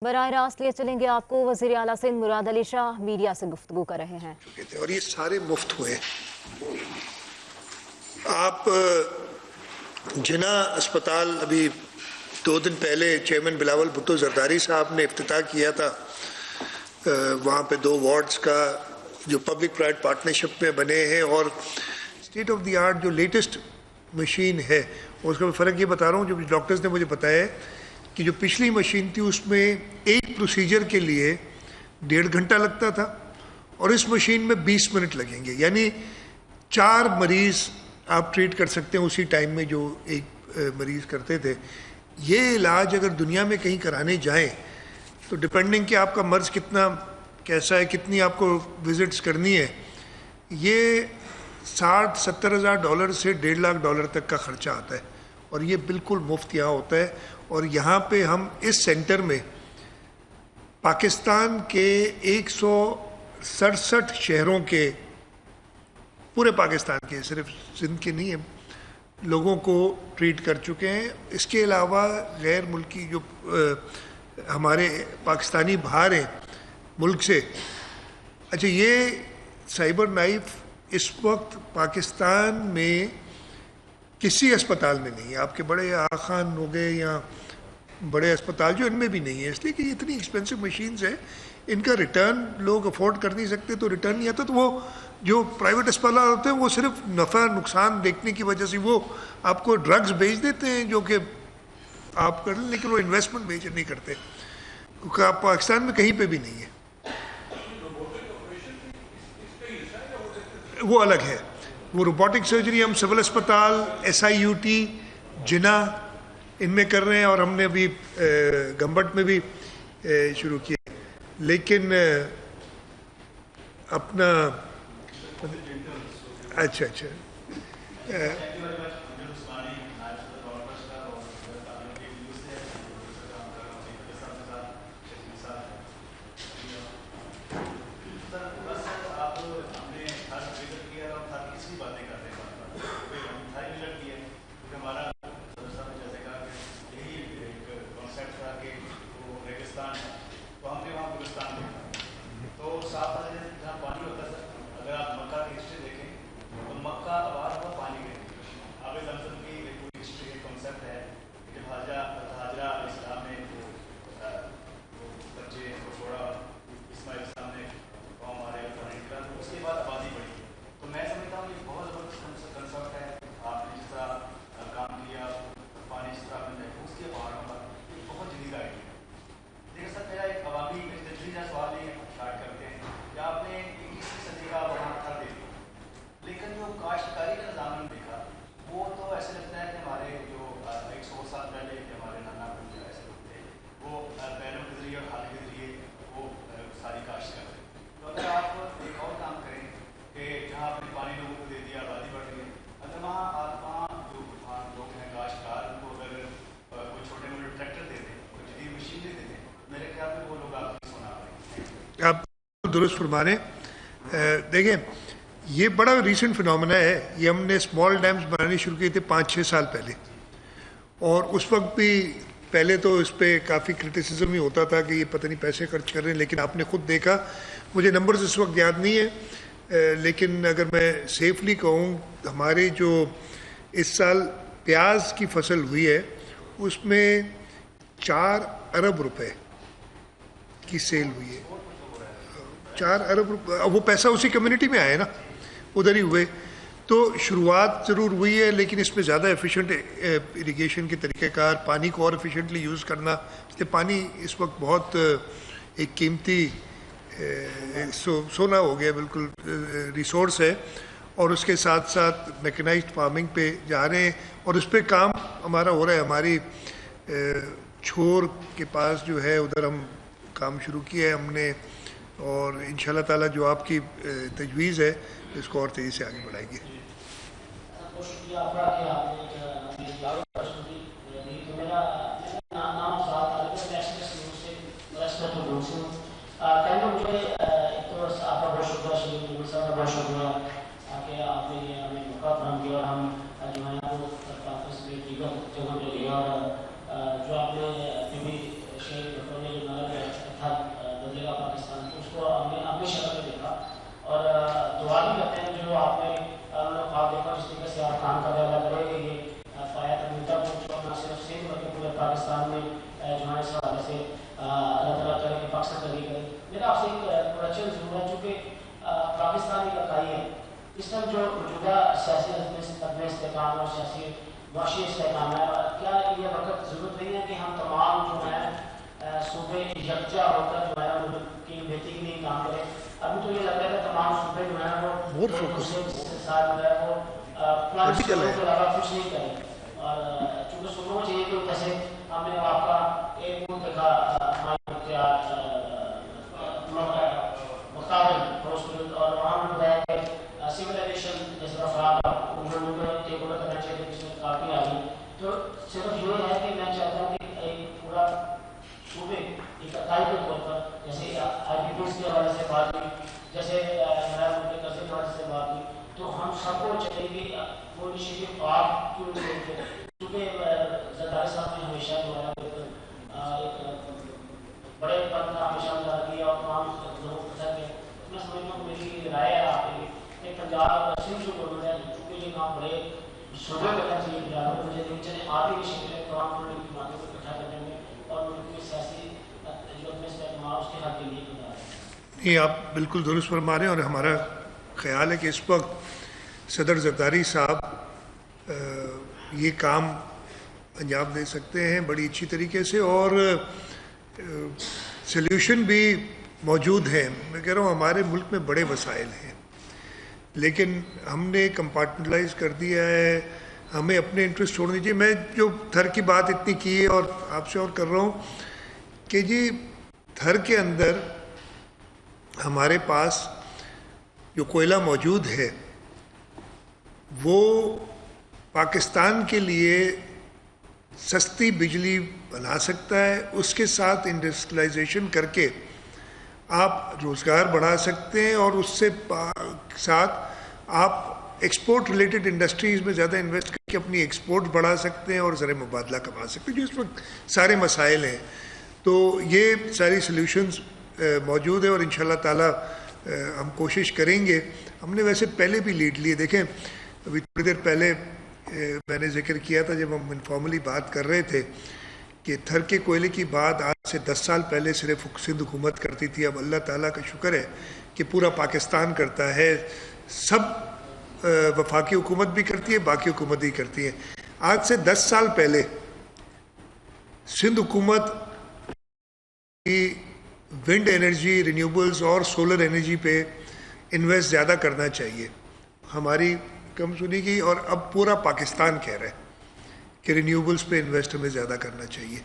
براہ راست لیے چلیں گے آپ کو وزیر اعلیٰ سندھ مراد علی شاہ میڈیا سے گفتگو کر رہے ہیں اور یہ سارے مفت ہوئے. آپ جنا اسپتال ابھی 2 دن پہلے چیئرمین بلاول بھٹو زرداری صاحب نے افتتاح کیا تھا. وہاں پہ 2 وارڈز کا جو پبلک پرائیویٹ پارٹنرشپ میں بنے ہیں اور اسٹیٹ آف دی آرٹ جو لیٹسٹ مشین ہے اس کا میں فرق یہ بتا رہا ہوں. جو ڈاکٹرز نے مجھے بتایا ہے کہ جو پچھلی مشین تھی اس میں ایک پروسیجر کے لیے 1.5 گھنٹہ لگتا تھا اور اس مشین میں 20 منٹ لگیں گے. یعنی 4 مریض آپ ٹریٹ کر سکتے ہیں اسی ٹائم میں جو ایک مریض کرتے تھے. یہ علاج اگر دنیا میں کہیں کرانے جائیں تو ڈپینڈنگ کہ آپ کا مرض کتنا کیسا ہے, کتنی آپ کو وزٹس کرنی ہے, یہ $60-70 ہزار سے $1.5 لاکھ تک کا خرچہ آتا ہے اور یہ بالکل مفت یہاں ہوتا ہے. اور یہاں پہ ہم اس سینٹر میں پاکستان کے 167 شہروں کے, پورے پاکستان کے, صرف سندھ کے نہیں ہیں, لوگوں کو ٹریٹ کر چکے ہیں. اس کے علاوہ غیر ملکی جو ہمارے پاکستانی باہر ہیں ملک سے. اچھا, یہ سائبر نائف اس وقت پاکستان میں کسی اسپتال میں نہیں ہے. آپ کے بڑے آغا خان ہو گئے یا بڑے اسپتال جو ان میں بھی نہیں ہے, اس لیے کہ یہ اتنی ایکسپینسو مشینز ہیں, ان کا ریٹرن لوگ افورڈ کر نہیں سکتے تو ریٹرن نہیں آتا. تو وہ جو پرائیویٹ اسپتال ہوتے ہیں وہ صرف نفع نقصان دیکھنے کی وجہ سے وہ آپ کو ڈرگز بیچ دیتے ہیں جو کہ آپ کر لیں, لیکن وہ انویسٹمنٹ بیچ نہیں کرتے کیونکہ آپ پاکستان میں کہیں پہ بھی نہیں ہے. وہ الگ ہے. وہ روبوٹک سرجری ہم سول اسپتال, SIUT, جنا ان میں کر رہے ہیں اور ہم نے ابھی گمبٹ میں بھی شروع کیا. لیکن اپنا اچھا آپ درست فرمانے. دیکھیں, یہ بڑا ریسنٹ فنومنا ہے. یہ ہم نے اسمال ڈیمز بنانے شروع کیے تھے 5-6 سال پہلے, اور اس وقت بھی پہلے تو اس پہ کافی کرٹیسزم ہی ہوتا تھا کہ یہ پتہ نہیں پیسے خرچ کر رہے ہیں, لیکن آپ نے خود دیکھا, مجھے نمبرز اس وقت یاد نہیں ہے, لیکن اگر میں سیفلی کہوں ہمارے جو اس سال پیاز کی فصل ہوئی ہے اس میں 4 ارب روپے کی سیل ہوئی ہے. 4 ارب روپے, وہ پیسہ اسی کمیونٹی میں آئے نا, ادھر ہی ہوئے. تو شروعات ضرور ہوئی ہے, لیکن اس میں زیادہ ایفیشینٹ اریگیشن کے طریقہ کار, پانی کو اور ایفیشینٹلی یوز کرنا, اس لیے پانی اس وقت بہت ایک قیمتی سونا ہو گیا, بالکل ریسورس ہے. اور اس کے ساتھ ساتھ میکنائزڈ فارمنگ پہ جا رہے ہیں اور اس پہ کام ہمارا ہو رہا ہے. ہماری چھور کے پاس جو ہے ادھر ہم کام شروع کیا ہے ہم نے, اور انشاءاللہ تعالیٰ جو آپ کی تجویز ہے اس کو اور تیزی سے آگے بڑھائیں گے. جو آپ نے پاکستان میں جو ہے اس حوالے سے اللہ تعالیٰ کرے کہ پاکستان ترقی کرے. میرا آپ سے ایک کوشچن ضرور ہے, چونکہ پاکستان ایک اکائی ہے, اس وقت جو موجودہ سیاسی استحکام اور سیاسی معاشی استحکام ہے, کیا یہ وقت ضرورت نہیں ہے کہ ہم تمام جو ہے صوبے یکجا ہو کر جو ہے ملک کی بہتری کے لیے کام کریں؟ ابھی تو یہ لگ رہا ہے کہ تمام صوبے جو ہیں وہ ایک دوسرے کے ساتھ جو ہے وہ پرانے صوبوں کے علاوہ کچھ نہیں کریں, اور چونکہ صوبوں کو چاہیے کہ جیسے ہم نے آپ کا ایک ملک کا مقابل اور وہاں نے بتایا کہ سویلائزیشن جیسے افراد انہوں نے ٹیک اوور کرنا چاہیے, جس میں کافی آ گئی. تو صرف یہ ہے کہ میں چاہتا ہوں کہ ایک پورا صوبے ایک اکائی کے طور پر, جیسے آئی پی پیز کے حوالے سے بات ہوئی, جیسے نیا ملک کے قرضے کے حوالے سے بات ہوئی, تو ہم سب کو چاہیے کہ وہ انیشیٹو آپ کیوں نہیں لیتے, کیونکہ زرداری صاحب نے ہمیشہ جو ہے ایک بڑے پد کا ہمیشہ مظاہرہ کیا اور تمام لوگوں کو پسند ہے. میں سمجھتا ہوں میری رائے ہے آپ کے لیے کہ پنجاب اور سندھ جو گورنمنٹ ہے, چونکہ یہ کام بڑے صوبے کرنا چاہیے پنجاب کو, مجھے نہیں چاہیے آپ ہی انیشیٹو تمام ملک کی باتوں کو اکٹھا کرنے میں اور ملک کی سیاسی جو استحکام اس کے حل کے لیے بتا رہے ہیں. یہ آپ بالکل درست فرما رہے ہیں, اور ہمارا خیال ہے کہ اس وقت صدر زرداری صاحب یہ کام انجام دے سکتے ہیں بڑی اچھی طریقے سے, اور سلیوشن بھی موجود ہیں. میں کہہ رہا ہوں ہمارے ملک میں بڑے وسائل ہیں, لیکن ہم نے کمپارٹمنٹلائز کر دیا ہے, ہمیں اپنے انٹرسٹ چھوڑ دیجیے. میں جو تھر کی بات اتنی کی ہے اور آپ سے اور کر رہا ہوں کہ جی تھر کے اندر ہمارے پاس جو کوئلہ موجود ہے وہ پاکستان کے لیے سستی بجلی بنا سکتا ہے, اس کے ساتھ انڈسٹریلائزیشن کر کے آپ روزگار بڑھا سکتے ہیں, اور اس سے ساتھ آپ ایکسپورٹ ریلیٹڈ انڈسٹریز میں زیادہ انویسٹ کر کے اپنی ایکسپورٹ بڑھا سکتے ہیں اور زر مبادلہ کما سکتے ہیں, جو اس وقت سارے مسائل ہیں. تو یہ ساری سلیوشنز موجود ہیں, اور انشاءاللہ تعالی ہم کوشش کریں گے. ہم نے ویسے پہلے بھی لیڈ لیے, دیکھیں ابھی تھوڑی دیر پہلے میں نے ذکر کیا تھا جب ہم انفارملی بات کر رہے تھے کہ تھر کے کوئلے کی بات آج سے 10 سال پہلے صرف سندھ حکومت کرتی تھی. اب اللہ تعالیٰ کا شکر ہے کہ پورا پاکستان کرتا ہے, سب وفاقی حکومت بھی کرتی ہے, باقی حکومت بھی کرتی ہے. آج سے 10 سال پہلے سندھ حکومت کی ونڈ انرجی, رینیوبلز اور سولر انرجی پہ انویسٹ زیادہ کرنا چاہیے, ہماری کم سنی گئی, اور اب پورا پاکستان کہہ رہا ہے کہ رینیوبلز پہ انویسٹ ہمیں زیادہ کرنا چاہیے.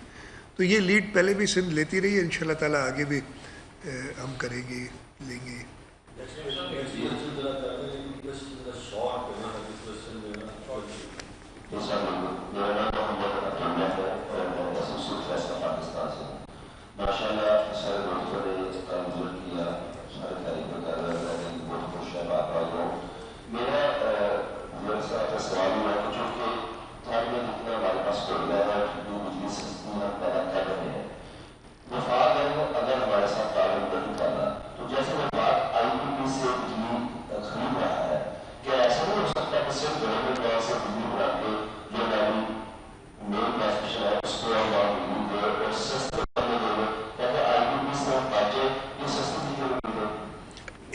تو یہ لیڈ پہلے بھی سندھ لیتی رہی ہے, انشاءاللہ تعالیٰ آگے بھی ہم کریں گے, لیں گے.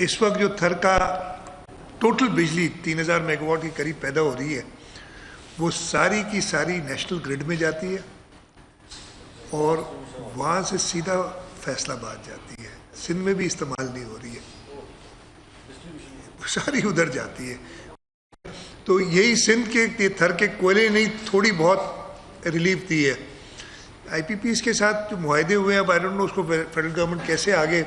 اس وقت جو تھر کا ٹوٹل بجلی 3000 میگا واٹ کے قریب پیدا ہو رہی ہے, وہ ساری کی ساری نیشنل گرڈ میں جاتی ہے, اور وہاں سے سیدھا فیصل آباد جاتی ہے, سندھ میں بھی استعمال نہیں ہو رہی ہے, ساری ادھر جاتی ہے. تو یہی سندھ کے تھر کے کوئلے نہیں تھوڑی بہت ریلیف دی ہے. آئی پی پیز کے ساتھ جو معاہدے ہوئے ہیں, اب آئی ڈونٹ نو اس کو فیڈرل گورنمنٹ کیسے آگے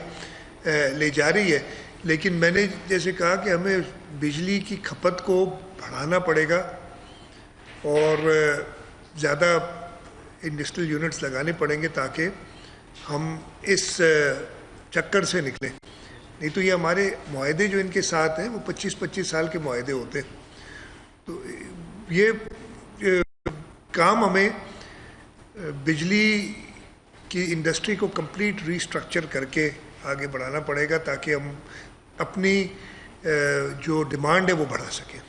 لے جا رہی ہے, لیکن میں نے جیسے کہا کہ ہمیں بجلی کی کھپت کو بڑھانا پڑے گا اور زیادہ انڈسٹریل یونٹس لگانے پڑیں گے تاکہ ہم اس چکر سے نکلیں. نہیں تو یہ ہمارے معاہدے جو ان کے ساتھ ہیں وہ 25-25 سال کے معاہدے ہوتے ہیں. تو یہ کام ہمیں بجلی کی انڈسٹری کو کمپلیٹ ریسٹرکچر کر کے آگے بڑھانا پڑے گا تاکہ ہم اپنی جو ڈیمانڈ ہے وہ بڑھا سکیں.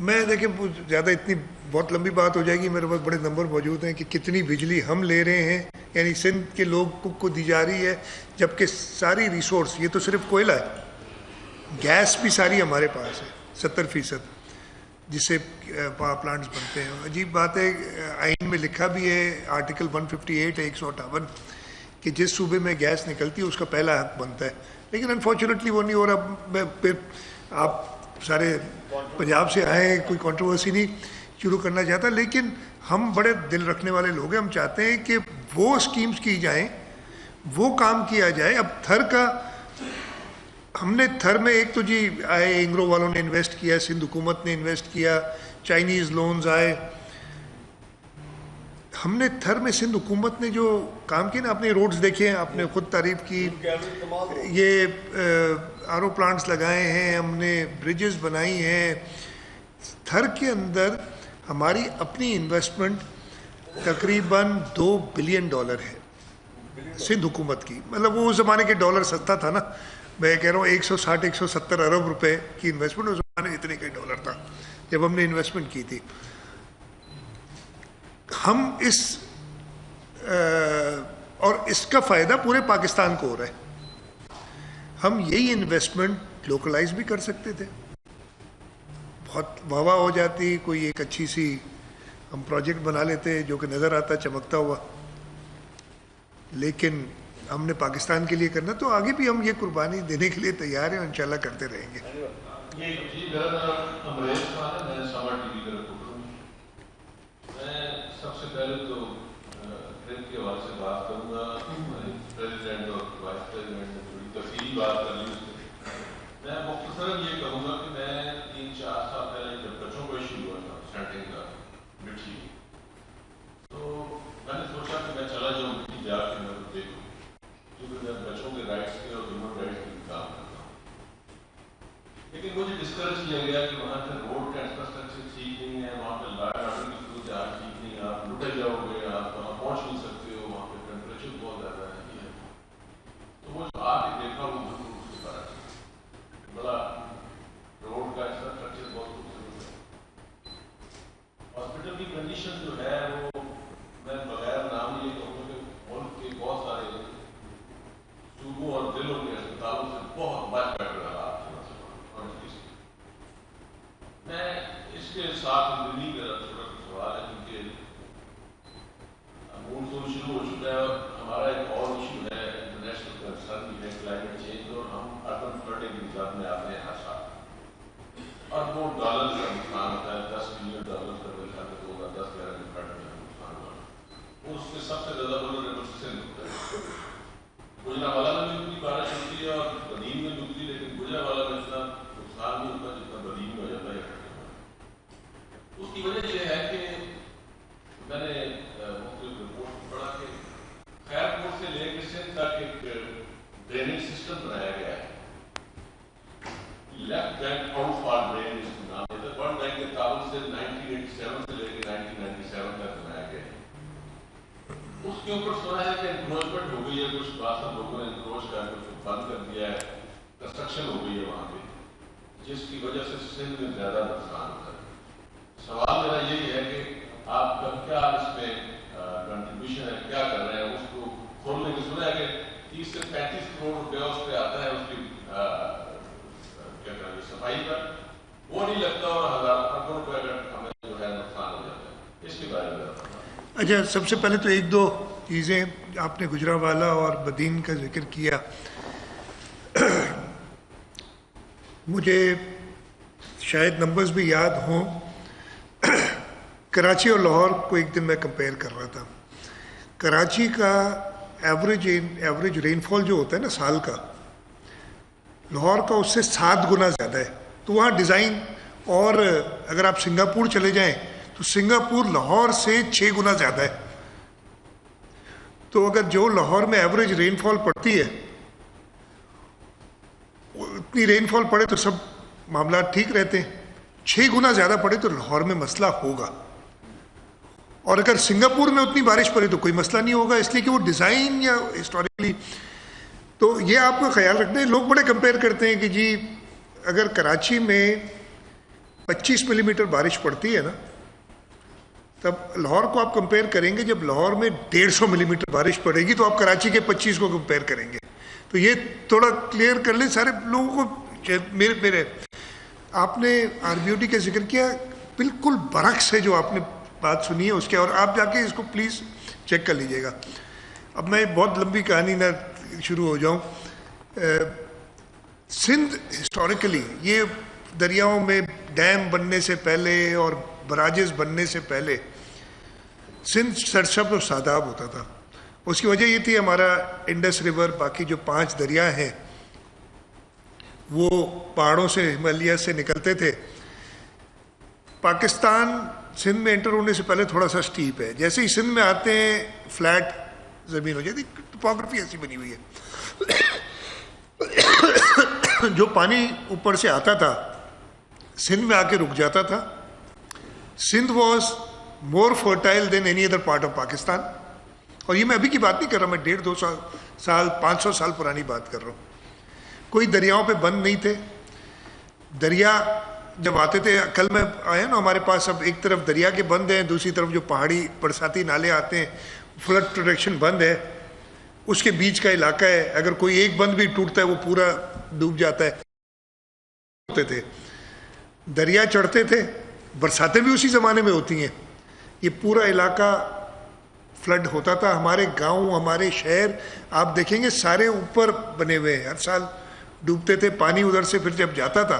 میں دیکھیں زیادہ اتنی بہت لمبی بات ہو جائے گی، میرے پاس بڑے نمبر موجود ہیں کہ کتنی بجلی ہم لے رہے ہیں، یعنی سندھ کے لوگ کو دی جا رہی ہے، جبکہ ساری ریسورس، یہ تو صرف کوئلہ ہے، گیس بھی ساری ہمارے پاس ہے 70%، جس سے پاور پلانٹس بنتے ہیں. عجیب بات ہے، آئین میں لکھا بھی ہے آرٹیکل 158 ہے 158 کہ جس صوبے میں گیس نکلتی ہے اس کا پہلا حق بنتا ہے، لیکن انفارچونیٹلی وہ نہیں ہو رہا. میں پھر آپ سارے پنجاب سے آئے، کوئی کنٹروورسی نہیں شروع کرنا چاہتا، لیکن ہم بڑے دل رکھنے والے لوگ ہیں. ہم چاہتے ہیں کہ وہ اسکیمز کی جائیں، وہ کام کیا جائے. اب تھر کا ہم نے تھر میں ایک تو جی آئے انگرو والوں نے انویسٹ کیا، سندھ حکومت نے انویسٹ کیا، چائنیز لونز آئے. ہم نے تھر میں سندھ حکومت نے جو کام کیا نا، اپنے روڈز دیکھے ہیں، آپ نے خود تعریف کی، یہ آر او پلانٹس لگائے ہیں، ہم نے بریجز بنائی ہیں. تھر کے اندر ہماری اپنی انویسٹمنٹ تقریباً $2 بلین ہے سندھ حکومت کی. مطلب وہ اس زمانے کے ڈالر سستا تھا نا، میں کہہ رہا ہوں 160-170 ارب روپے کی انویسٹمنٹ اس زمانے اتنے کا ڈالر تھا جب ہم نے انویسٹمنٹ کی تھی. ہم اور اس کا فائدہ پورے پاکستان کو ہو رہا ہے. ہم یہی انویسٹمنٹ لوکلائز بھی کر سکتے تھے، بہت واہ ہو جاتی، کوئی ایک اچھی سی ہم پروجیکٹ بنا لیتے جو کہ نظر آتا چمکتا ہوا. لیکن ہم نے پاکستان کے لیے کرنا، تو آگے بھی ہم یہ قربانی دینے کے لیے تیار ہیں اور انشاءاللہ کرتے رہیں گے. سب سے پہلے تو ٹرپ کے حوالے سے بات کروں گا. پریزیڈنٹ اور وائس پریزیڈنٹ نے تھوڑی تفصیلی بات کر لی. میں مختصراً یہ کہوں گا کہ میں 3-4 سال پہلے جب بچوں کو ایشو ہوا تھا سینٹنگ کا مٹی، تو میں نے سوچا کہ میں چلا جاؤں مٹی جا کے میں دیکھوں، کیونکہ میں بچوں کے رائٹس کے اور ہیومن رائٹس کے بھی کام کرتا ہوں. لیکن مجھے ڈسکریج کیا گیا کہ وہاں پہ روڈ کا انفراسٹرکچر ٹھیک نہیں ہے، وہاں پہ لا اینڈ آرڈر کی صورت ٹھیک نہیں ہے، آپ لٹے جاؤ گے، آپ وہاں پہنچ نہیں سکتے ہو، وہاں پہ ٹیمپریچر بہت زیادہ ہے. تو وہ جو آپ نے دیکھا وہ بالکل اس کے بارے میں بڑا روڈ کا انفراسٹرکچر بہت خوبصورت ہے. ہاسپٹل کی کنڈیشن جو ہے وہ میں بغیر نام یہ کہوں کہ ملک کے بہت سارے صوبوں اور ضلعوں کے اسپتالوں سے بہت مچ بیٹر حالات. میں اس کے ساتھ دلی کا تھوڑا سوال ہے، کیونکہ مونسون شروع ہو چکا ہے اور ہمارا ایک اور ایشو ہے انٹرنیشنل کنسرن بھی ہے کلائمیٹ چینج، اور ہم اربن فلڈنگ کی حساب میں آتے ہیں ہر سال اور وہ ڈالر کا نقصان ہوتا ہے. $10 بلین کا میرے خیال میں 2010-11 میں فلڈ میں نقصان ہوا. اس کے سب سے زیادہ ولنریبل سندھ ہوتا ہے. گجرانوالہ میں بھی اتنی بارش ہوتی ہے اور بدین میں بھی اتنی، لیکن گجرانوالہ میں اتنا نقصان نہیں ہوتا جتنا بدین میں ہو جاتا ہے. اس کی وجہ یہ ہے کہ میں نے مختلف رپورٹ پڑھا کہ خیرپور سے لے کے سندھ تک ایک ڈریننگ سسٹم بنایا گیا ہے. لیفٹ بینک آؤٹ فال ڈرین اس کا نام ہے. ورلڈ بینک کے تعاون سے 1987 سے لے کے 1997 تک بنایا گیا ہے. اس کے اوپر سنا ہے کہ انکروچمنٹ ہو گئی ہے، کچھ 62 لوگوں نے انکروچ کر کے بند کر دیا ہے، کنسٹرکشن ہو گئی ہے وہاں پہ، جس کی وجہ سے سندھ میں زیادہ نقصان ہوتا ہے. سوال میرا یہی ہے کہ آپ کا کیا اس میں کنٹریبیوشن ہے، کیا کر رہے ہیں؟ اس کو کھولنے کی سنا ہے کہ 30 سے 35 کروڑ روپیہ اس پہ آتا ہے اس کی کیا کہیں گے صفائی پر، وہ نہیں لگتا اور اربوں روپے اگر ہمیں جو ہے نقصان ہو جاتا ہے. اس کے بارے میں اچھا، سب سے پہلے تو 1-2 چیزیں آپ نے گجرانوالہ اور بدین کا ذکر کیا. مجھے شاید نمبرز بھی یاد ہوں، کراچی اور لاہور کو ایک دن میں کمپیئر کر رہا تھا. کراچی کا ایوریج رین فال جو ہوتا ہے نا سال کا، لاہور کا اس سے 7 گنا زیادہ ہے. تو وہاں ڈیزائن، اور اگر آپ سنگاپور چلے جائیں تو سنگاپور لاہور سے 6 گنا زیادہ ہے. تو اگر جو لاہور میں ایوریج رین فال پڑتی ہے، اتنی رین فال پڑے تو سب معاملات ٹھیک رہتے ہیں. 6 گنا زیادہ پڑے تو لاہور میں مسئلہ ہوگا، اور اگر سنگاپور میں اتنی بارش پڑے تو کوئی مسئلہ نہیں ہوگا، اس لیے کہ وہ ڈیزائن یا ہسٹوریکلی. تو یہ آپ کو خیال رکھنا ہے. لوگ بڑے کمپیئر کرتے ہیں کہ جی اگر کراچی میں 25 मिलीमीटर बारिश पड़ती है ना, तब लाहौर को आप कंपेयर करेंगे, जब लाहौर में 150 मिलीमीटर बारिश पड़ेगी तो आप कराची के 25 को कंपेयर करेंगे। तो ये थोड़ा क्लियर कर लें सारे लोगों को। मेरे आपने RBOD का जिक्र किया, बिल्कुल बरक्स है जो आपने बात सुनी है उसके, और आप जाके इसको प्लीज़ चेक कर लीजिएगा। अब मैं बहुत लंबी कहानी ना शुरू हो जाऊं। सिंध हिस्टोरिकली, ये दरियाओं में डैम बनने से पहले और बराजेस बनने से पहले सिंध सरसब्ज़ और सादाब होता था। उसकी वजह ये थी, हमारा इंडस रिवर, बाकी जो 5 दरिया हैं वो पहाड़ों से, हिमालय से निकलते थे। पाकिस्तान सिंध में एंटर होने से पहले थोड़ा सा स्टीप है, जैसे ही सिंध में आते हैं फ्लैट ज़मीन हो जाती, टोपोग्राफी ऐसी बनी हुई है। जो पानी ऊपर से आता था सिंध में आके रुक जाता था। Sindh was more fertile than any other part of Pakistan. और ये मैं अभी की बात नहीं कर रहा, मैं 150-200 साल 500 साल पुरानी बात कर रहा हूँ। कोई दरियाओं पे बंद नहीं थे। दरिया जब आते थे, कल मैं आया ना, हमारे पास अब एक तरफ दरिया के बंद हैं, दूसरी तरफ जो पहाड़ी बरसाती नाले आते हैं, फ्लड प्रोटेक्शन बंद है, उसके बीच का इलाका है। अगर कोई एक बंद भी टूटता है वो पूरा डूब जाता है। होते थे, दरिया चढ़ते थे, बरसातें भी उसी ज़माने में होती हैं। ये पूरा इलाका फ्लड होता था। हमारे गांव, हमारे शहर आप देखेंगे सारे ऊपर बने हुए हैं, हर साल डूबते थे। पानी उधर से फिर जब जाता था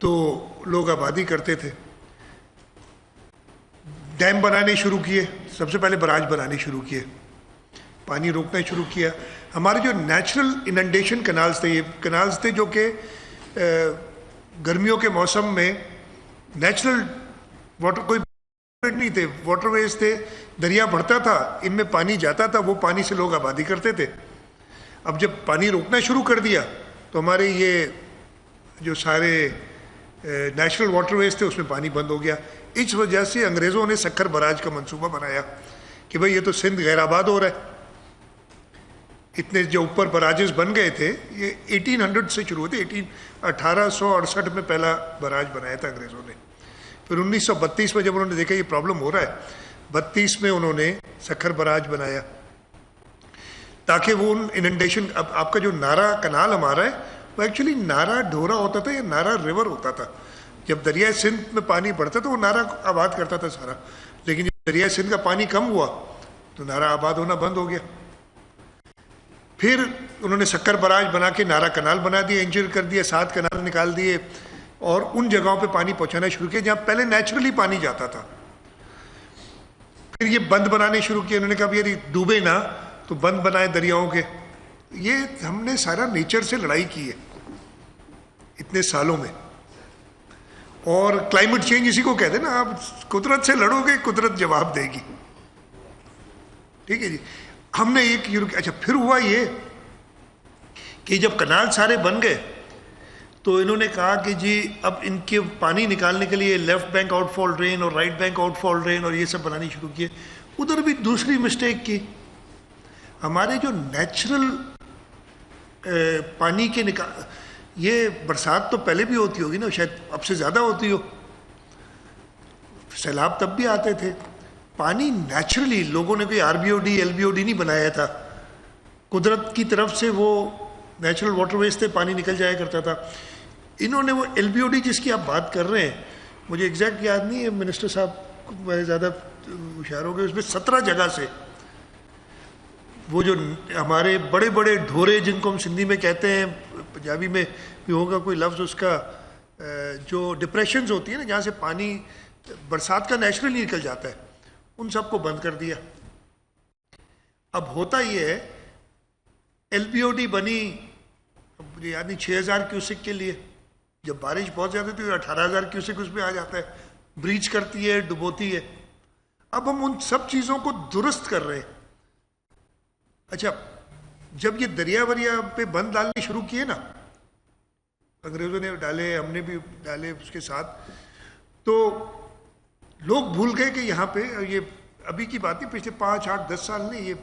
तो लोग आबादी करते थे। डैम बनाने शुरू किए, सबसे पहले बराज बनाने शुरू किए, पानी रोकना शुरू किया। हमारे जो नेचुरल इनंडेशन कनाल्स थे, ये कनाल्स थे जो कि गर्मियों के मौसम में नेचुरल वाटर, कोई नहीं थे, वाटरवेज थे, दरिया बढ़ता था, इनमें पानी जाता था, वो पानी से लोग आबादी करते थे। अब जब पानी रोकना शुरू कर दिया तो हमारे ये जो सारे नेचुरल वाटरवेज थे उसमें पानी बंद हो गया। इस वजह से अंग्रेज़ों ने सक्खर बराज का मंसूबा बनाया कि भाई ये तो सिंध गैर आबाद हो रहा है। इतने जो ऊपर बराजेस बन गए थे, ये 1800 से शुरू होते, 1868 में पहला बराज बनाया था अंग्रेज़ों ने। फिर 1932 में जब उन्होंने देखा ये प्रॉब्लम हो रहा है, 32 में उन्होंने सक्खर बराज बनाया ताकि वो उन इनंडेशन। अब आपका जो नारा कनाल हमारा है वो एक्चुअली नारा ढोरा होता था या नारा रिवर होता था। जब दरिया सिंध में पानी बढ़ता तो वो नारा आबाद करता था सारा, लेकिन जब दरिया सिंध का पानी कम हुआ तो नारा आबाद होना बंद हो गया। फिर उन्होंने सक्खर बराज बना के नारा कनाल बना दिया, इंजर कर दिया, 7 कनाल निकाल दिए और उन जगहों पे पानी पहुंचाना शुरू किया जहाँ पहले नेचुरली पानी जाता था। फिर ये बंद बनाने शुरू किए, उन्होंने कहा यदि डूबे ना तो बंद बनाए दरियाओं के। ये हमने सारा नेचर से लड़ाई की है इतने सालों में। और क्लाइमेट चेंज इसी को कहते हैं ना, आप कुदरत से लड़ोगे, कुदरत जवाब देगी। ठीक है जी। हमने एक अच्छा, फिर हुआ ये कि जब कनाल सारे बन गए तो इन्होंने कहा कि जी अब इनके पानी निकालने के लिए लेफ्ट बैंक आउटफॉल ड्रेन और राइट बैंक आउटफॉल ड्रेन और ये सब बनानी शुरू किए। उधर भी दूसरी मिस्टेक की, हमारे जो नेचुरल पानी के ये बरसात तो पहले भी होती होगी ना, शायद अब से ज़्यादा होती हो, सैलाब तब भी आते थे। पानी नेचुरली लोगों ने कोई RBOD LBOD नहीं बनाया था, कुदरत की तरफ से वो नेचुरल वाटरवेज थे, पानी निकल जाया करता था। इन्होंने वो LBOD जिसकी आप बात कर रहे हैं, मुझे एग्जैक्ट याद नहीं है, मिनिस्टर साहब ज़्यादा होशियार हो गए, उसमें 17 जगह से वो जो हमारे बड़े बड़े ढोरे जिनको हम सिंधी में कहते हैं, पंजाबी में भी होगा कोई लफ्ज़ उसका, जो डिप्रेशंस होती है ना जहाँ से पानी बरसात का नेचुरली निकल जाता है, उन सबको बंद कर दिया। अब होता ये है, LBOD बनी मुझे याद नहीं 6000 क्यूसिक के लिए, जब बारिश बहुत ज़्यादा होती है 18000 क्यूसिक उसमें आ जाता है, ब्रीच करती है, डुबोती है। अब हम उन सब चीज़ों को दुरुस्त कर रहे हैं। अच्छा, जब ये दरिया वरिया पे बंद डालने शुरू किए ना, अंग्रेज़ों ने डाले, हमने भी डाले उसके साथ, तो लोग भूल गए कि यहाँ पे, ये अभी की बात नहीं, पिछले 5, 8, 10 साल नहीं, ये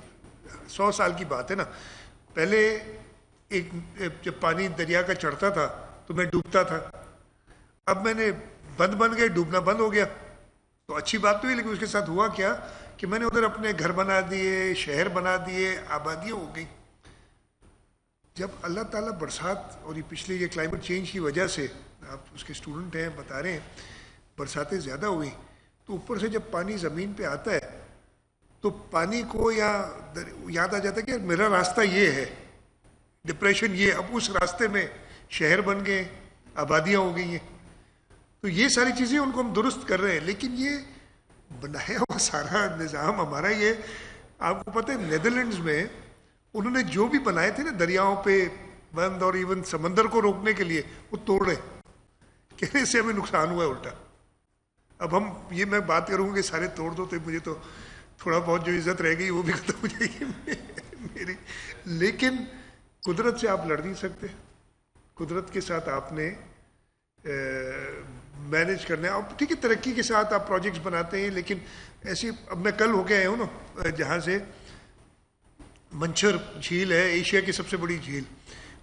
100 साल की बात है ना। पहले जब पानी दरिया का चढ़ता था तो मैं डूबता था, अब मैंने बन गए, डूबना बंद हो गया, तो अच्छी बात तो हुई, लेकिन उसके साथ हुआ क्या कि मैंने उधर अपने घर बना दिए, शहर बना दिए, आबादियाँ हो गई। जब अल्लाह ताला बरसात, और ये पिछले ये क्लाइमेट चेंज की वजह से, आप उसके स्टूडेंट हैं, बता रहे हैं, बरसातें ज़्यादा हुई, तो ऊपर से जब पानी ज़मीन पे आता है तो पानी को याद आ जाता है कि यार मेरा रास्ता ये है, डिप्रेशन ये, अब उस रास्ते में शहर बन गए, आबादियाँ हो गई हैं। तो ये सारी चीज़ें उनको हम दुरुस्त कर रहे हैं, लेकिन ये बनाया हुआ सारा निज़ाम हमारा ये, आपको पता है नेदरलैंड्स में उन्होंने जो भी बनाए थे ना दरियाओं पे बंद, और इवन समंदर को रोकने के लिए, वो तोड़ रहे, कहने से हमें नुकसान हुआ है उल्टा। अब हम ये मैं बात करूँगा कि सारे तोड़ दो, तो मुझे तो थोड़ा बहुत जो इज्जत रह गई वो भी खत्म हो जाएगी मेरी। लेकिन कुदरत से आप लड़ नहीं सकते, कुदरत के साथ आपने मैनेज करना है। अब ठीक है, तरक्की के साथ आप प्रोजेक्ट्स बनाते हैं, लेकिन ऐसे, अब मैं कल होके आया हूँ ना जहाँ से, मंछर झील है एशिया की सबसे बड़ी झील,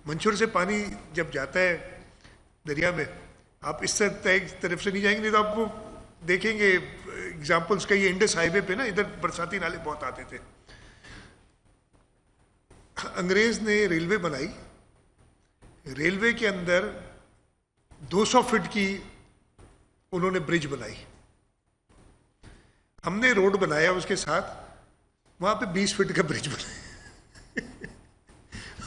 मंछर से पानी जब जाता है दरिया में, आप इस तरफ से नहीं जाएंगे, नहीं तो आपको देखेंगे एग्जाम्पल्स का, ये इंडस हाईवे पे ना इधर बरसाती नाले बहुत आते थे। अंग्रेज ने रेलवे बनाई, रेलवे के अंदर 200 फीट की उन्होंने ब्रिज बनाई, हमने रोड बनाया उसके साथ, वहां पे 20 फीट का ब्रिज बनाया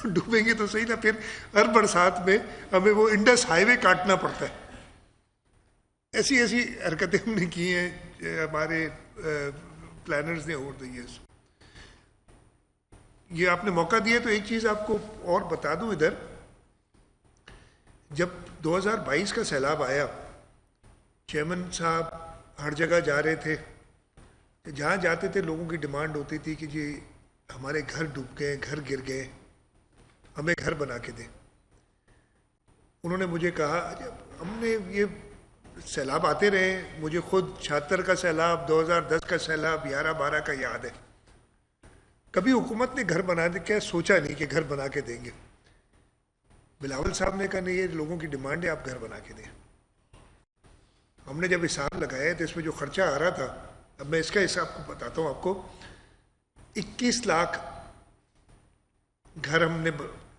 डूबेंगे तो सही ना, फिर हर बरसात में हमें वो इंडस हाईवे काटना पड़ता है। ऐसी ऐसी हरकतें हमने की हैं, हमारे प्लानर्स ने ओवर द ईयर्स। ये आपने मौका दिया तो एक चीज़ आपको और बता दूं इधर, जब 2022 का सैलाब आया, चेयरमैन साहब हर जगह जा रहे थे, जहाँ जाते थे लोगों की डिमांड होती थी कि जी हमारे घर डूब गए, घर गिर गए, हमें घर बना के दें। उन्होंने मुझे कहा, हमने ये सैलाब आते रहे, मुझे खुद 76 का सैलाब, 2010 का सैलाब, 11-12 का याद है, कभी हुकूमत ने घर बना दे क्या सोचा नहीं कि घर बना के देंगे। बिलावल साहब ने कहा नहीं, ये लोगों की डिमांड है, आप घर बना के दें। हमने जब हिसाब लगाया तो इसमें जो खर्चा आ रहा था, अब मैं इसका हिसाब को बताता हूँ आपको, 21 लाख घर हमने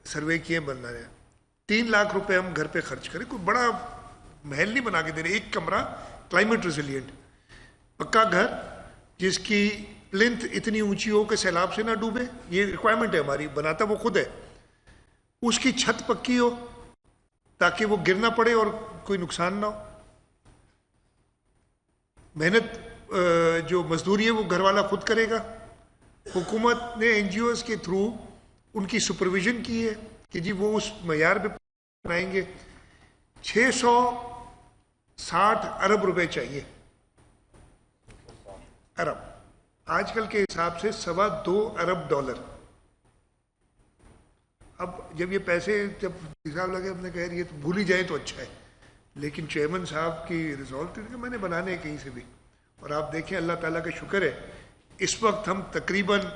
सर्वे किए बनना है, 3 लाख रुपए हम घर पे खर्च करें, कोई बड़ा महल नहीं बना के दे रहे, एक कमरा क्लाइमेट रेजिलिएंट पक्का घर जिसकी प्लिंथ इतनी ऊंची हो कि सैलाब से ना डूबे, ये रिक्वायरमेंट है हमारी, बनाता वो खुद है, उसकी छत पक्की हो ताकि वो गिर ना पड़े और कोई नुकसान ना हो। मेहनत जो मजदूरी है वो घर वाला खुद करेगा, हुकूमत ने एनजीओज के थ्रू उनकी सुपरविजन की है कि जी वो उस मयार पे बनाएंगे। 660 अरब रुपए चाहिए, अरब आजकल के हिसाब से $2.25 अरब। अब जब ये पैसे जब हिसाब लगे, हमने कहा ये तो भूल ही जाए तो अच्छा है, लेकिन चेयरमैन साहब की रिजॉल्व थी मैंने बनाने कहीं से भी, और आप देखें अल्लाह ताला का शुक्र है, इस वक्त हम तकरीबन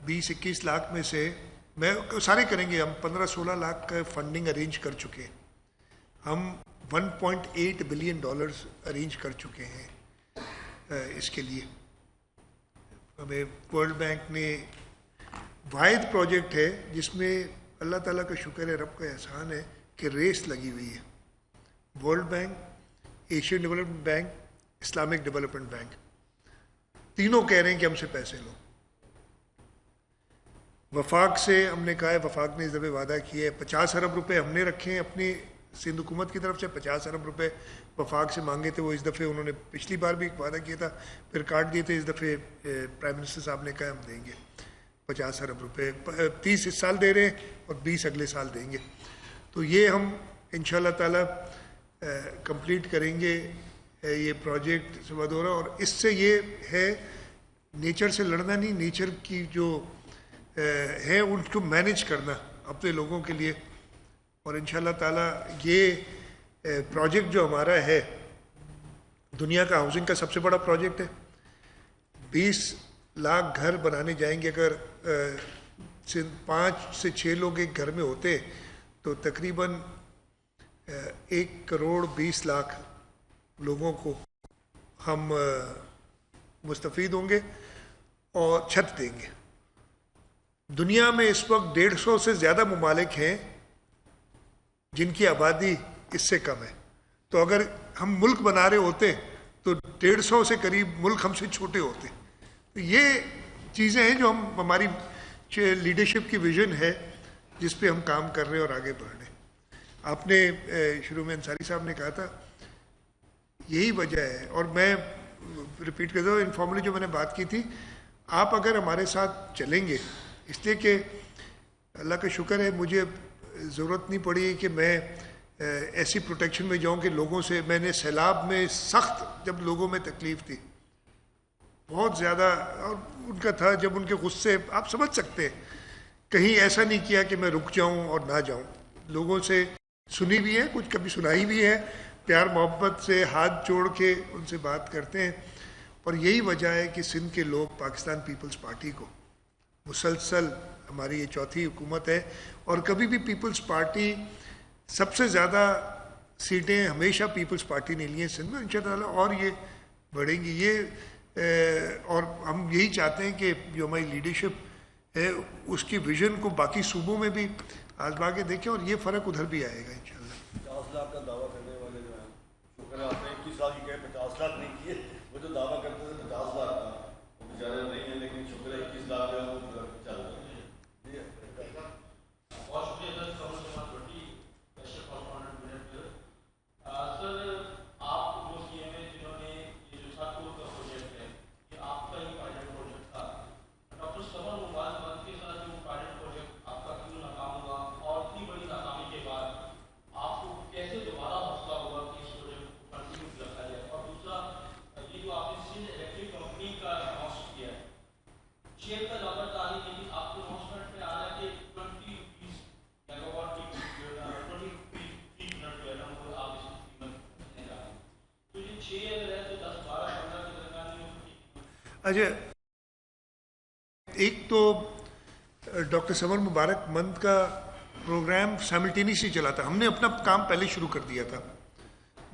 20-21 लाख में से, मैं सारे करेंगे, हम 15-16 लाख का फंडिंग अरेंज कर चुके हैं, हम $1.8 बिलियन अरेंज कर चुके हैं इसके लिए। हमें वर्ल्ड बैंक ने वाहिद प्रोजेक्ट है जिसमें अल्लाह ताला का शुक्र है, रब का एहसान है कि रेस लगी हुई है, world bank, Asian development bank, Islamic development bank, तीनों कह रहे हैं कि हमसे पैसे लो। वफाक से हमने कहा है, वफाक ने इस दफ़े वादा किया है 50 अरब रुपए हमने रखे हैं अपनी सिंध हुकूमत की तरफ से, 50 अरब रुपए वफाक से मांगे थे, वो इस दफ़े उन्होंने पिछली बार भी वादा किया था फिर काट दिए थे, इस दफ़े प्राइम मिनिस्टर साहब ने कहा हम देंगे 50 अरब रुपए, 30 इस साल दे रहे हैं और 20 अगले साल देंगे। तो ये हम इंशाअल्लाह ताला कंप्लीट करेंगे ये प्रोजेक्ट सवादोरा, और इससे ये है नेचर से लड़ना नहीं, नेचर की जो है उनको मैनेज करना अपने लोगों के लिए। और इंशाअल्लाह ताला ये प्रोजेक्ट जो हमारा है दुनिया का हाउसिंग का सबसे बड़ा प्रोजेक्ट है, 20 लाख घर बनाने जाएंगे, अगर 5 से 6 लोग एक घर में होते तो तकरीबन 1,20,00,000 लोगों को हम मुस्तफ़ीद होंगे और छत देंगे। दुनिया में इस वक्त 150 से ज़्यादा ममालिक हैं जिनकी आबादी इससे कम है। तो अगर हम मुल्क बना रहे होते तो 150 से करीब मुल्क हमसे छोटे होते। तो ये चीज़ें हैं जो हमारी लीडरशिप की विज़न है जिस पे हम काम कर रहे हैं और आगे बढ़ रहे हैं। आपने शुरू में अंसारी साहब ने कहा था यही वजह है, और मैं रिपीट करता हूँ इनफॉर्मली जो मैंने बात की थी, आप अगर हमारे साथ चलेंगे, इसलिए कि अल्लाह का शुक्र है मुझे ज़रूरत नहीं पड़ी कि मैं ऐसी प्रोटेक्शन में जाऊं कि लोगों से, मैंने सैलाब में सख्त जब लोगों में तकलीफ़ थी बहुत ज़्यादा, और उनका था जब उनके गुस्से आप समझ सकते हैं, कहीं ऐसा नहीं किया कि मैं रुक जाऊं और ना जाऊं। लोगों से सुनी भी है, कुछ कभी सुनाई भी है, प्यार मोहब्बत से हाथ जोड़ के उनसे बात करते हैं। और यही वजह है कि सिंध के लोग पाकिस्तान पीपल्स पार्टी को मुसलसल, हमारी ये चौथी हुकूमत है और कभी भी पीपल्स पार्टी सबसे ज़्यादा सीटें हमेशा पीपल्स पार्टी ने ली हैं सिंध में, इंशाअल्लाह और ये बढ़ेंगी। ये और हम यही चाहते हैं कि जो हमारी लीडरशिप है उसकी विजन को बाकी सूबों में भी आजमा के देखें और ये फ़र्क उधर भी आएगा इंशाअल्लाह। 50 लाख का दावा करने वाले जो हैं, शुक्र है आपने 21 साल की कहे 50 लाख नहीं किए, वो जो दावा करते थे 50 लाख का वो बेचारे नहीं है, लेकिन शुक्र है 21 लाख जो है वो चल रहे हैं। बहुत शुक्रिया सर, कमल जमात भट्टी, कैशर कॉरस्पॉन्डेंट मिनट। सर आप वो सीएम है जिन्होंने ये जो सातपुर का प्रोजेक्ट है ये आपका ही पायलट प्रोजेक्ट था। डॉक्टर समर मुबारक मंद के साथ जो पायलट प्रोजेक्ट आपका क्यों नाकाम हुआ और इतनी बड़ी नाकामी के बाद आपको कैसे दोबारा हौसला हुआ कि इस प्रोजेक्ट को कंटिन्यू रखा जाए? और दूसरा, ये जो आपने सिंध इलेक्ट्रिक कंपनी का अनाउंस किया है, शेयर का नंबर था नहीं, लेकिन आपको अनाउंसमेंट में आ रहा है कि 20 रुपीज़ मेगावाट की 20 फीट मिनट जो है ना वो आप इस कीमत देने जा रहे हैं। तो ये 6 अगर है तो 10, 12, 15 के दरमियान में अच्छा, एक तो डॉक्टर समर मुबारक मंद का प्रोग्राम साइमल्टेनियसली चला था। हमने अपना काम पहले शुरू कर दिया था।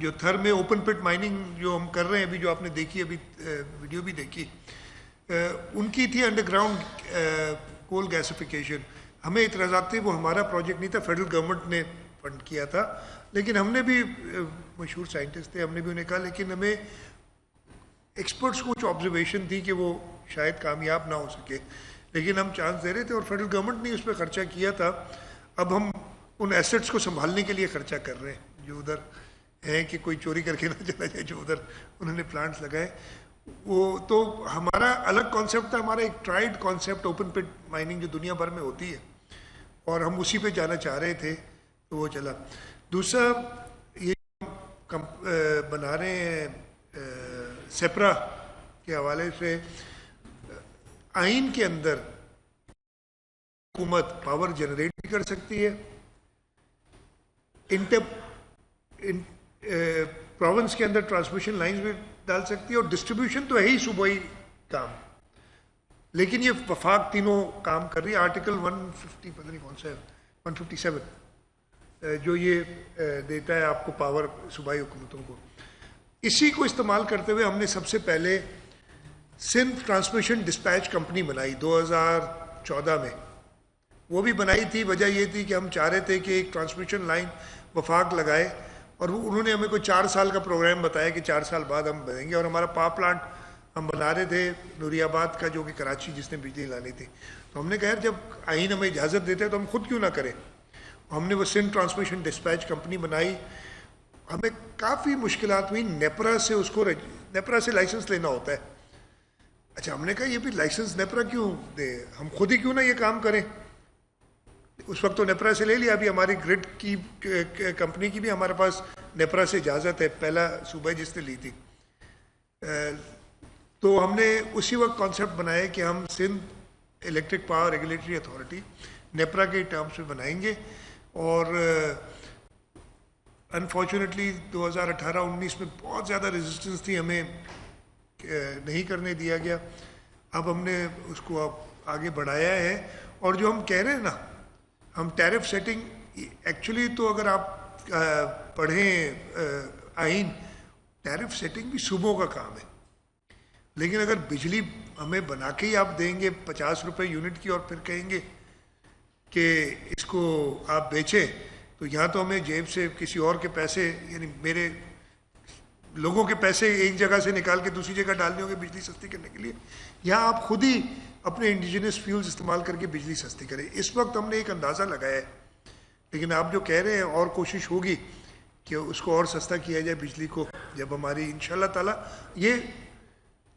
जो थर में ओपन पिट माइनिंग जो हम कर रहे हैं अभी, जो आपने देखी अभी वीडियो भी देखी, उनकी थी अंडरग्राउंड कोल गैसिफिकेशन। हमें इतराज़ात थे, वो हमारा प्रोजेक्ट नहीं था, फेडरल गवर्नमेंट ने फंड किया था। लेकिन हमने भी, मशहूर साइंटिस्ट थे, हमने भी उन्हें कहा, लेकिन हमें एक्सपर्ट्स को कुछ ऑब्जर्वेशन थी कि वो शायद कामयाब ना हो सके, लेकिन हम चांस दे रहे थे और फेडरल गवर्नमेंट ने उस पर ख़र्चा किया था। अब हम उन एसेट्स को संभालने के लिए ख़र्चा कर रहे हैं जो उधर हैं कि कोई चोरी करके ना चला जाए, जो उधर उन्होंने प्लांट्स लगाए। वो तो हमारा अलग कॉन्सेप्ट था, हमारा एक ट्राइड कॉन्सेप्ट ओपन पिट माइनिंग जो दुनिया भर में होती है, और हम उसी पे जाना चाह रहे थे तो वो चला। दूसरा, ये बना रहे हैं सेपरा के हवाले से, आइन के अंदर हुकूमत पावर जनरेट भी कर सकती है, प्रोविंस के अंदर ट्रांसमिशन लाइंस भी डाल सकती है, और डिस्ट्रीब्यूशन तो है ही सूबाई काम। लेकिन ये वफाक तीनों काम कर रही है। आर्टिकल 150 पता नहीं कौन सा है, 157 जो ये देता है आपको पावर सूबाई हुकूमतों को। इसी को इस्तेमाल करते हुए हमने सबसे पहले सिंध ट्रांसमिशन डिस्पैच कंपनी बनाई 2014 में। वो भी बनाई थी, वजह ये थी कि हम चाह रहे थे कि एक ट्रांसमिशन लाइन वफाक लगाए, और उन्होंने हमें कोई 4 साल का प्रोग्राम बताया कि 4 साल बाद हम बनेंगे। और हमारा पावर प्लांट हम बना रहे थे नूरियाबाद का, जो कि कराची जिसने बिजली लानी थी। तो हमने कहा जब आइन हमें इजाज़त देते हैं तो हम खुद क्यों ना करें। हमने वो सिंध ट्रांसमिशन डिस्पैच कंपनी बनाई। हमें काफ़ी मुश्किलात हुई, नेपरा से उसको, नेपरा से लाइसेंस लेना होता है। अच्छा, हमने कहा ये भी लाइसेंस नेपरा क्यों दे, हम खुद ही क्यों ना ये काम करें। उस वक्त तो नेपरा से ले लिया, अभी हमारी ग्रिड की कंपनी की भी हमारे पास नेपरा से इजाज़त है, पहला सूबा जिसने ली थी। तो हमने उसी वक्त कॉन्सेप्ट बनाया कि हम Sindh electric power regulatory authority NEPRA के टर्म्स में बनाएंगे। और अनफॉर्चुनेटली 2018-19 में बहुत ज़्यादा रेजिस्टेंस थी, हमें नहीं करने दिया गया। अब हमने उसको आगे बढ़ाया है। और जो हम कह रहे हैं ना, हम टैरिफ सेटिंग, एक्चुअली तो अगर आप पढ़ें आइन, टैरिफ सेटिंग भी सूबों का काम है, लेकिन अगर बिजली हमें बना के ही आप देंगे 50 रुपये यूनिट की और फिर कहेंगे कि इसको आप बेचें, तो यहाँ तो हमें जेब से किसी और के पैसे, यानी मेरे लोगों के पैसे एक जगह से निकाल के दूसरी जगह डालने होंगे बिजली सस्ती करने के लिए। यहाँ आप खुद ही अपने इंडिजिनस फ्यूल्स इस्तेमाल करके बिजली सस्ती करें। इस वक्त हमने एक अंदाज़ा लगाया है, लेकिन आप जो कह रहे हैं और कोशिश होगी कि उसको और सस्ता किया जाए बिजली को, जब हमारी इंशाल्लाह ताला, ये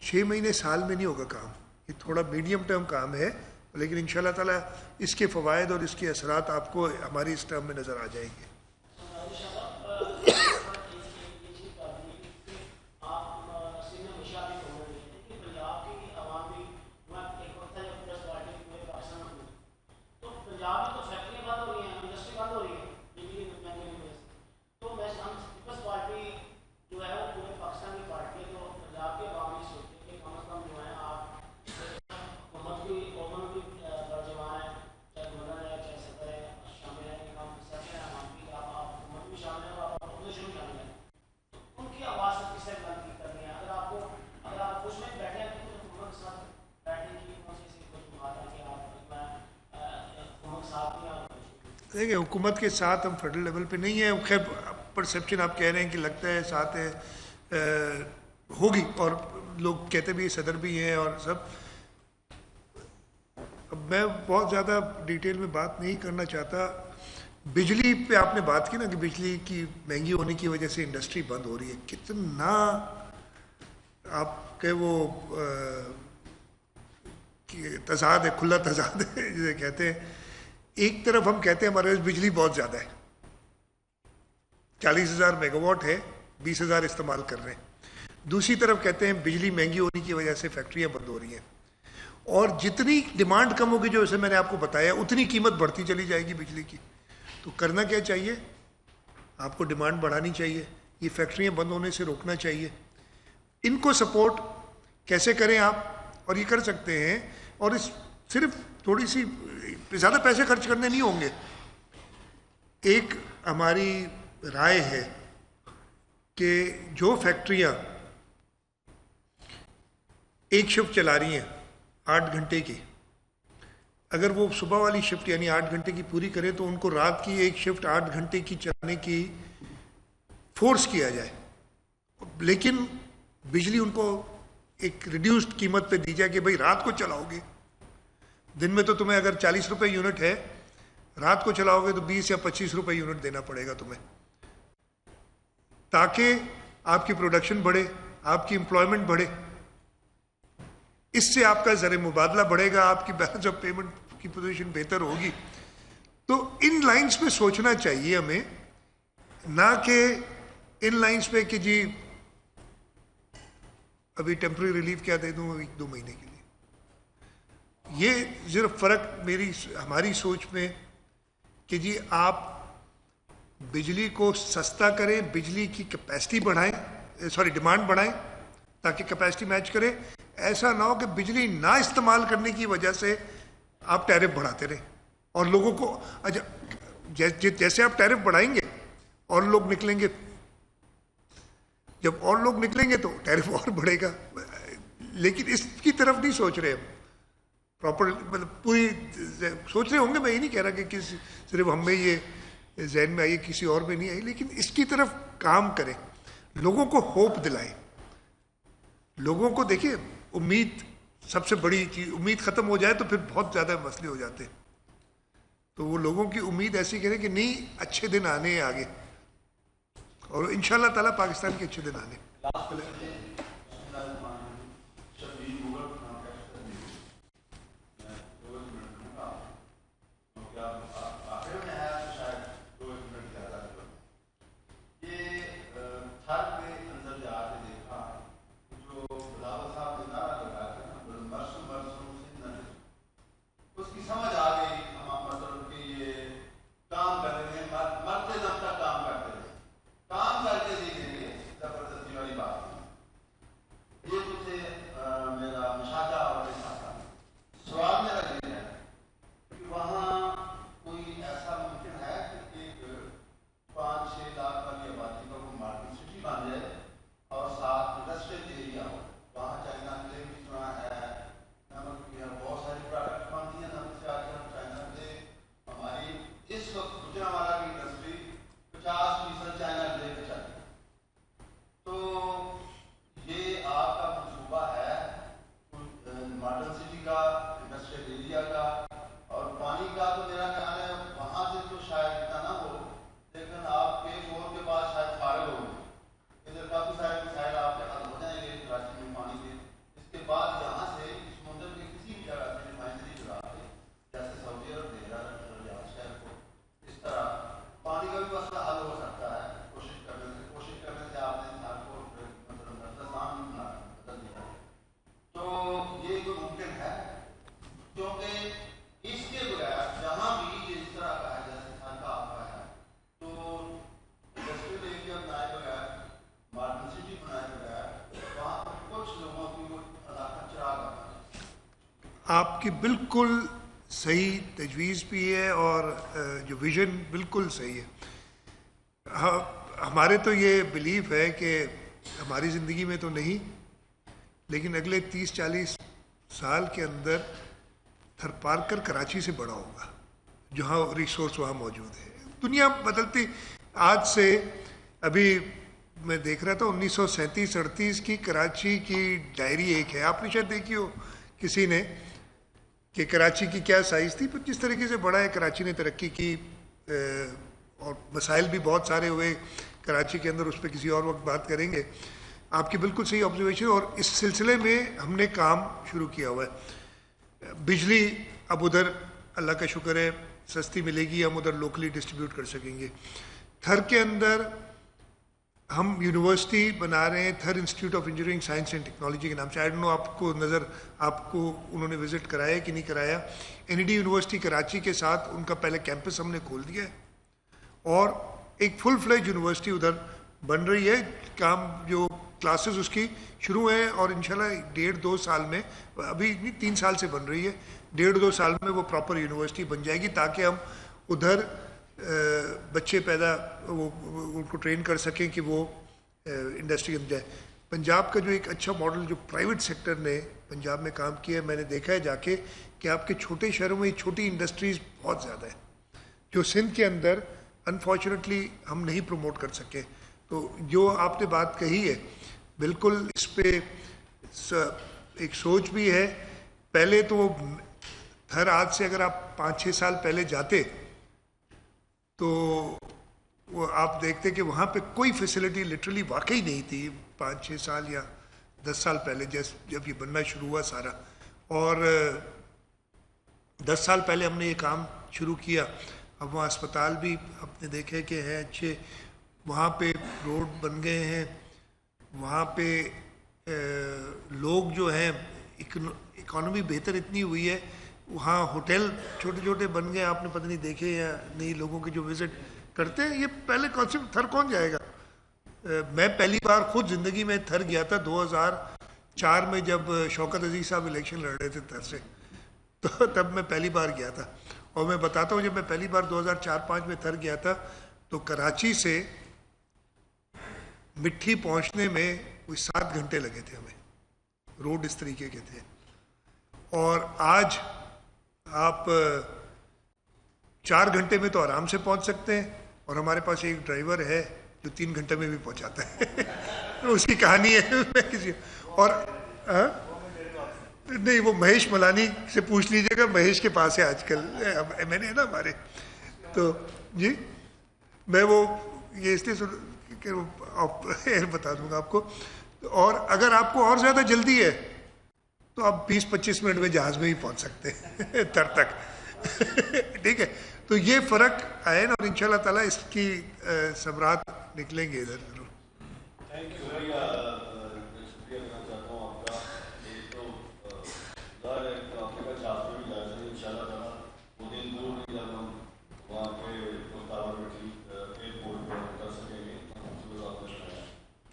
6 महीने साल में नहीं होगा काम, ये थोड़ा मीडियम टर्म काम है, लेकिन इंशाल्लाह ताला इसके फ़वाइद और इसके असरात आपको हमारी इस टर्म में नज़र आ जाएंगे। देखिए, हुकूमत के साथ हम फेडरल लेवल पे नहीं है, खैर परसेप्शन आप कह रहे हैं कि लगता है साथ है, होगी, और लोग कहते भी सदर भी हैं और सब। अब मैं बहुत ज़्यादा डिटेल में बात नहीं करना चाहता। बिजली पे आपने बात की ना कि बिजली की महंगी होने की वजह से इंडस्ट्री बंद हो रही है, कितना आपके वो तजाद है, खुला तजाद है जिसे कहते हैं। एक तरफ हम कहते हैं हमारे पास बिजली बहुत ज़्यादा है, 40,000 मेगावाट है, 20,000 इस्तेमाल कर रहे हैं। दूसरी तरफ कहते हैं बिजली महंगी होने की वजह से फैक्ट्रियां बंद हो रही हैं, और जितनी डिमांड कम होगी, जो जैसे मैंने आपको बताया, उतनी कीमत बढ़ती चली जाएगी बिजली की। तो करना क्या चाहिए? आपको डिमांड बढ़ानी चाहिए, ये फैक्ट्रियां बंद होने से रोकना चाहिए। इनको सपोर्ट कैसे करें आप? और ये कर सकते हैं, और इस सिर्फ थोड़ी सी ज़्यादा पैसे खर्च करने नहीं होंगे। एक हमारी राय है कि जो फैक्ट्रियां एक शिफ्ट चला रही हैं 8 घंटे की, अगर वो सुबह वाली शिफ्ट यानी 8 घंटे की पूरी करें, तो उनको रात की एक शिफ्ट 8 घंटे की चलाने की फोर्स किया जाए, लेकिन बिजली उनको एक रिड्यूस्ड कीमत पे दी जाए कि भाई रात को चलाओगे, दिन में तो तुम्हें अगर 40 रुपये यूनिट है, रात को चलाओगे तो 20 या 25 रुपये यूनिट देना पड़ेगा तुम्हें, ताकि आपकी प्रोडक्शन बढ़े, आपकी एम्प्लॉयमेंट बढ़े। इससे आपका ज़र मुबादला बढ़ेगा, आपकी बैलेंस ऑफ पेमेंट की पोजीशन बेहतर होगी। तो इन लाइंस पे सोचना चाहिए हमें, ना कि इन लाइंस पे कि जी अभी टेम्परेरी रिलीफ क्या दे दूँ 1-2 महीने के लिए। ये सिर्फ फ़र्क हमारी सोच में कि जी आप बिजली को सस्ता करें, बिजली की कैपेसिटी बढ़ाएं, डिमांड बढ़ाएं, ताकि कैपेसिटी मैच करे। ऐसा ना हो कि बिजली ना इस्तेमाल करने की वजह से आप टैरिफ बढ़ाते रहें और लोगों को, अच्छा जैसे आप टैरिफ बढ़ाएंगे और लोग निकलेंगे, जब और लोग निकलेंगे तो टैरिफ और बढ़ेगा। लेकिन इसकी तरफ नहीं सोच रहे हम प्रॉपर, मतलब पूरी सोच रहे होंगे, मैं ये नहीं कह रहा कि सिर्फ हम में ये जहन में आई, किसी और में नहीं आई, लेकिन इसकी तरफ काम करें, लोगों को होप दिलाएं। लोगों को देखिए, उम्मीद सबसे बड़ी चीज़, उम्मीद ख़त्म हो जाए तो फिर बहुत ज़्यादा मसले हो जाते हैं। तो वो लोगों की उम्मीद ऐसी करें कि नहीं, अच्छे दिन आने हैं आगे, और इंशाल्लाह ताला पाकिस्तान के अच्छे दिन आने। मॉडर्न सिटी का, इंडस्ट्रियल एरिया का, और पानी का तो मेरा ख्याल है वहाँ से तो शायद इतना ना हो, लेकिन आपके शोर के बाद शायद फारग होंगे, इधर काफ़ी सारे मसाइल आपके हल हो जाएंगे कराची में पानी के। इसके बाद यहाँ से समुद्र के किसी भी जगह से रिफाइनरी चुरा के, जैसे सऊदी अरब दे रहा है रियाद शहर को, इस तरह पानी का भी मसला हल हो सकता है कोशिश करने से आपने इंसान को मतलब नजरसान बदल दिया। तो ये तो मुमकिन है, क्योंकि इसके बगैर जहाँ भी ये इस तरह का है जैसे घर का आपका है, तो इंडस्ट्रियल एरिया बनाए बगैर, मॉडर्न सिटी बनाए बगैर, वहाँ पर कुछ लोगों की वो अलाका चिराग आता है। आपकी बिल्कुल सही तजवीज़ भी है और जो विज़न बिल्कुल सही है। हमारे तो ये बिलीफ है कि हमारी ज़िंदगी में तो नहीं, लेकिन अगले 30-40 साल के अंदर थरपारकर कराची से बड़ा होगा, जहाँ रिसोर्स वहाँ मौजूद है। दुनिया बदलती, आज से अभी मैं देख रहा था 1937-38 की कराची की डायरी एक है, आपने शायद देखी हो किसी ने, कि कराची की क्या साइज़ थी, पर जिस तरीके से बड़ा है कराची ने तरक्की की, और मसाइल भी बहुत सारे हुए कराची के अंदर, उस पर किसी और वक्त बात करेंगे। आपकी बिल्कुल सही ऑब्जर्वेशन, और इस सिलसिले में हमने काम शुरू किया हुआ है। बिजली अब उधर अल्लाह का शुक्र है सस्ती मिलेगी, हम उधर लोकली डिस्ट्रीब्यूट कर सकेंगे। थर के अंदर हम यूनिवर्सिटी बना रहे हैं, थर institute of engineering science and technology के नाम से। आई डोंट नो आपको उन्होंने विज़िट कराया कि नहीं कराया। एनईडी यूनिवर्सिटी कराची के साथ उनका पहले कैंपस हमने खोल दिया है, और एक फुल फ्लेज यूनिवर्सिटी उधर बन रही है। काम जो क्लासेस उसकी शुरू हैं, और इंशाल्लाह 1.5-2 साल में, अभी नहीं 3 साल से बन रही है, 1.5-2 साल में वो प्रॉपर यूनिवर्सिटी बन जाएगी, ताकि हम उधर बच्चे पैदा उनको ट्रेन कर सकें कि वो इंडस्ट्री में जाए। पंजाब का जो एक अच्छा मॉडल जो प्राइवेट सेक्टर ने पंजाब में काम किया है, मैंने देखा है जाके कि आपके छोटे शहरों में छोटी इंडस्ट्रीज़ बहुत ज़्यादा है, जो सिंध के अंदर अनफॉर्चुनेटली हम नहीं प्रमोट कर सके। तो जो आपने बात कही है बिल्कुल, इस पे एक सोच भी है। पहले तो थर आज से अगर आप 5-6 साल पहले जाते तो वो आप देखते कि वहाँ पे कोई फैसिलिटी लिटरली वाकई नहीं थी 5-6 साल या 10 साल पहले, जब ये बनना शुरू हुआ सारा। और 10 साल पहले हमने ये काम शुरू किया। अब वहाँ अस्पताल भी आपने देखे कि हैं अच्छे, वहाँ पे रोड बन गए हैं, वहाँ पे लोग जो हैं, इकॉनमी बेहतर इतनी हुई है, वहाँ होटल छोटे छोटे बन गए, आपने पता नहीं देखे या नहीं, लोगों के जो विज़िट करते हैं। ये पहले कॉन्सेप्ट थर कौन जाएगा। मैं पहली बार खुद ज़िंदगी में थर गया था 2004 में, जब शौकत अजीज़ साहब इलेक्शन लड़ रहे थे थर से, तो तब मैं पहली बार गया था। और मैं बताता हूँ, जब मैं पहली बार 2004-05 में थर गया था, तो कराची से मिट्टी पहुँचने में कोई 7 घंटे लगे थे हमें, रोड इस तरीके के थे। और आज आप 4 घंटे में तो आराम से पहुँच सकते हैं, और हमारे पास एक ड्राइवर है जो 3 घंटे में भी पहुँचाता है तो उसकी कहानी है मैं किसी और नहीं, वो महेश मलानी से पूछ लीजिएगा, महेश के पास है आजकल, मैंने है ना हमारे, तो जी मैं वो ये इसलिए बता दूंगा आपको। और अगर आपको और ज़्यादा जल्दी है तो आप 20-25 मिनट में जहाज़ में ही पहुंच सकते हैं तर तक ठीक है। तो ये फ़र्क आए ना, और इंशाल्लाह ताला इसकी समरात निकलेंगे इधर जरूर। थैंक यू, शुक्रिया करना चाहता हूँ आपका। ये तो ज़ाहिर है कि आपके पास शास्त्र भी जाए थे इंशाल्लाह ताला, वो दिन दूर नहीं जब हम वहाँ के मुताबिक एयरपोर्ट पर कर सकेंगे।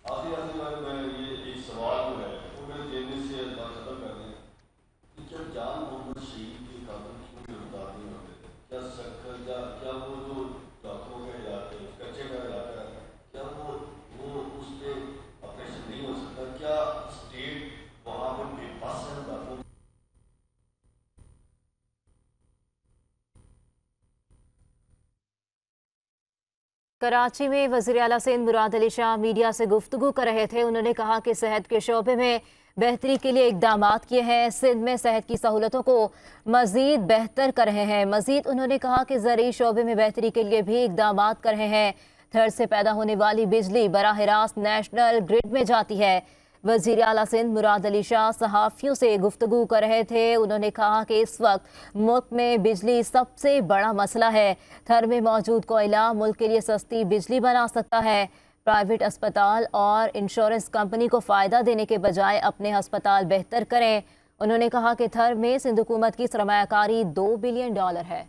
आखिर में ये एक सवाल जो है वो मेरे जेब से बात खत्म कर दें कि जब जान मोहम्मद शहीद के कातिल क्यों गिरफ्तार नहीं होते थे, क्या वो जो डाकुओं का इलाका, कच्चे का इलाका है, क्या वो कराची में वज़ीर आला सिंध मुराद अली शाह मीडिया से गुफ्तगू कर रहे थे। उन्होंने कहा कि सेहत के शोबे में बेहतरी के लिए इक़दामात किए हैं। सिंध में सेहत की सहूलतों को मज़ीद बेहतर कर रहे हैं। मज़ीद उन्होंने कहा कि ज़रूरी शोबे में बेहतरी के लिए भी इक़दामात कर रहे हैं। थर से पैदा होने वाली बिजली बराह रास्त नेशनल ग्रिड में जाती है। वज़ीर आला सिंध मुराद अली शाह सहाफ़ियों से गुफ्तगू कर रहे थे। उन्होंने कहा कि इस वक्त मुल्क में बिजली सबसे बड़ा मसला है। थर में मौजूद कोयला मुल्क के लिए सस्ती बिजली बना सकता है। प्राइवेट अस्पताल और इंश्योरेंस कंपनी को फ़ायदा देने के बजाय अपने अस्पताल बेहतर करें। उन्होंने कहा कि थर में सिंध हुकूमत की सरमायाकारी $2 बिलियन है।